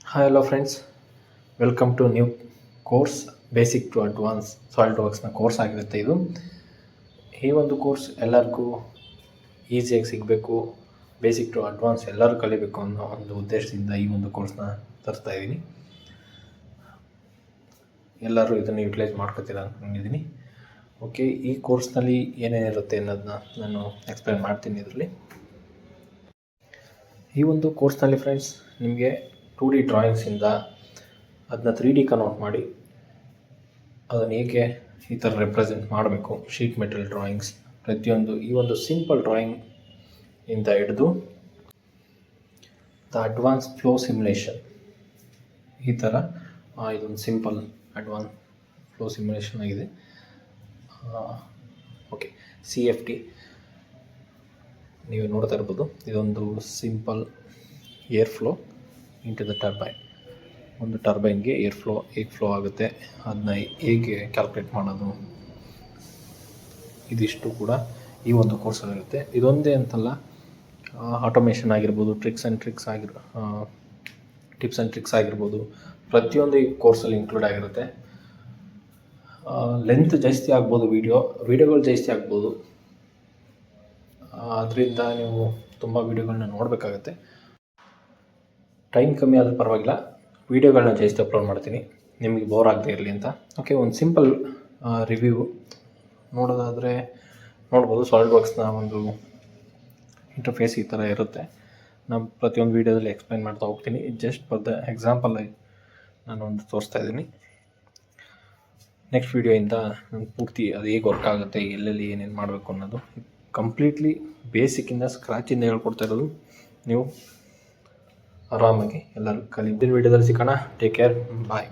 Hi, hello friends. Welcome to new course basic to advance solid ವರ್ಕ್ಸ್ನ course ಆಗಿರುತ್ತೆ ಇದು. ಈ ಒಂದು ಕೋರ್ಸ್ ಎಲ್ಲರಿಗೂ ಈಸಿಯಾಗಿ ಸಿಗಬೇಕು, ಬೇಸಿಕ್ ಟು ಅಡ್ವಾನ್ಸ್ ಎಲ್ಲರೂ ಕಲಿಬೇಕು ಅನ್ನೋ ಒಂದು ಉದ್ದೇಶದಿಂದ ಈ ಒಂದು ಕೋರ್ಸ್ನ ತರ್ತಾ ಇದ್ದೀನಿ. ಎಲ್ಲರೂ ಇದನ್ನು ಯುಟಿಲೈಸ್ ಮಾಡ್ಕೊತೀರ ಅಂದ್ಕೊಂಡಿದ್ದೀನಿ. ಓಕೆ, ಈ ಕೋರ್ಸ್ನಲ್ಲಿ ಏನೇನಿರುತ್ತೆ ಅನ್ನೋದನ್ನ ನಾನು ಎಕ್ಸ್ಪ್ಲೇನ್ ಮಾಡ್ತೀನಿ ಇದರಲ್ಲಿ. ಈ ಒಂದು ಕೋರ್ಸ್ನಲ್ಲಿ ಫ್ರೆಂಡ್ಸ್ ನಿಮಗೆ 2D ಡ್ರಾಯಿಂಗ್ಸಿಂದ ಅದನ್ನ 3D ಕನ್ವರ್ಟ್ ಮಾಡಿ ಅದನ್ನು ಹೇಗೆ ಈ ಥರ ರೆಪ್ರೆಸೆಂಟ್ ಮಾಡಬೇಕು, ಶೀಟ್ ಮೆಟಲ್ ಡ್ರಾಯಿಂಗ್ಸ್ ಪ್ರತಿಯೊಂದು, ಈ ಒಂದು ಸಿಂಪಲ್ ಡ್ರಾಯಿಂಗ್ ಇಂದ ಹಿಡಿದು ದ ಅಡ್ವಾನ್ಸ್ ಫ್ಲೋ ಸಿಮ್ಯುಲೇಷನ್, ಈ ಥರ ಇದೊಂದು ಸಿಂಪಲ್ ಅಡ್ವಾನ್ಸ್ ಫ್ಲೋ ಸಿಮ್ಯುಲೇಷನ್ ಆಗಿದೆ. ಓಕೆ, CFT ನೀವು ನೋಡ್ತಾ ಇರ್ಬೋದು. ಇದೊಂದು simple air flow into the turbine. ಒಂದು ಟರ್ಬೈನ್ಗೆ ಏರ್ ಫ್ಲೋ ಹೇಗೆ ಫ್ಲೋ ಆಗುತ್ತೆ, ಅದನ್ನ ಹೇಗೆ ಕ್ಯಾಲ್ಕುಲೇಟ್ ಮಾಡೋದು, ಇದಿಷ್ಟು ಕೂಡ ಈ ಒಂದು ಕೋರ್ಸಲ್ಲಿರುತ್ತೆ. ಇದೊಂದೇ ಅಂತಲ್ಲ, ಆಟೋಮೇಷನ್ ಆಗಿರ್ಬೋದು, ಟಿಪ್ಸ್ ಆ್ಯಂಡ್ ಟ್ರಿಕ್ಸ್ ಆಗಿರ್ಬೋದು, ಪ್ರತಿಯೊಂದು ಈ ಕೋರ್ಸಲ್ಲಿ ಇನ್ಕ್ಲೂಡ್ ಆಗಿರುತ್ತೆ. ಲೆಂತ್ ಜಾಸ್ತಿ ಆಗ್ಬೋದು, ವೀಡಿಯೋಗಳು ಜಾಸ್ತಿ ಆಗ್ಬೋದು. ಅದರಿಂದ ನೀವು ತುಂಬ ವೀಡಿಯೋಗಳನ್ನ ನೋಡಬೇಕಾಗತ್ತೆ. ಟೈಮ್ ಕಮ್ಮಿ ಆದರೂ ಪರವಾಗಿಲ್ಲ, ವೀಡಿಯೋಗಳನ್ನ ಜಾಸ್ತಿ ಅಪ್ಲೋಡ್ ಮಾಡ್ತೀನಿ, ನಿಮಗೆ ಬೋರ್ ಆಗದೆ ಇರಲಿ ಅಂತ. ಓಕೆ, ಒಂದು ಸಿಂಪಲ್ ರಿವ್ಯೂ ನೋಡೋದಾದರೆ ನೋಡ್ಬೋದು. ಸಾಲಿಡ್ ವರ್ಕ್ಸ್ನ ಒಂದು ಇಂಟರ್ಫೇಸ್ ಈ ಥರ ಇರುತ್ತೆ. ನಾನು ಪ್ರತಿಯೊಂದು ವೀಡಿಯೋದಲ್ಲಿ ಎಕ್ಸ್ಪ್ಲೈನ್ ಮಾಡ್ತಾ ಹೋಗ್ತೀನಿ. ಜಸ್ಟ್ ಫಾರ್ ದ ಎಕ್ಸಾಂಪಲ್ ನಾನು ಒಂದು ತೋರಿಸ್ತಾ ಇದ್ದೀನಿ. ನೆಕ್ಸ್ಟ್ ವೀಡಿಯೋಯಿಂದ ನಾನು ಪೂರ್ತಿ ಅದು ಹೇಗೆ ವರ್ಕ್ ಆಗುತ್ತೆ, ಎಲ್ಲೆಲ್ಲಿ ಏನೇನು ಮಾಡಬೇಕು ಅನ್ನೋದು ಕಂಪ್ಲೀಟ್ಲಿ ಬೇಸಿಕ್ಕಿಂದ ಸ್ಕ್ರ್ಯಾಚಿಂದ ಹೇಳ್ಕೊಡ್ತಾ ಇರೋದು. ನೀವು ಆರಾಮಾಗಿ ಎಲ್ಲರೂ ಕಲಿ. ವೀಡಿಯೋದಲ್ಲಿ ಸಿಗೋಣ. ಟೇಕ್ ಕೇರ್, ಬಾಯ್.